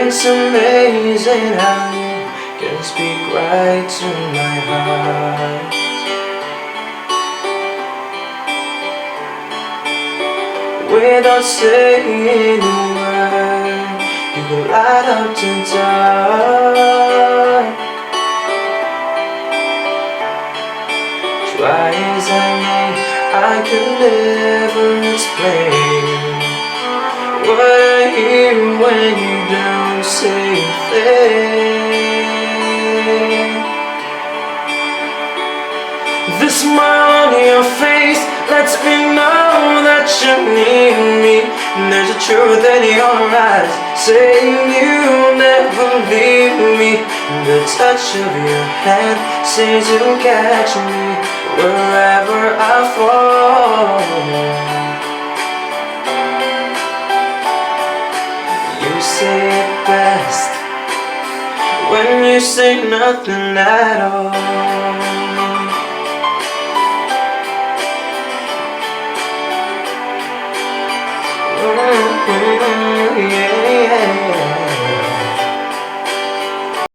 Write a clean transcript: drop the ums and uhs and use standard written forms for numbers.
It's amazing how you can speak right to my heart. Without saying a word, you can light up the dark. Try as I may, I could never explain what I hear when you don't say a thing. The smile on your face lets me know that you need me. There's a truth in your eyes saying you'll never leave me. The touch of your hand seems to catch me wherever I fall. You say it best when you say nothing at all. Yeah, yeah.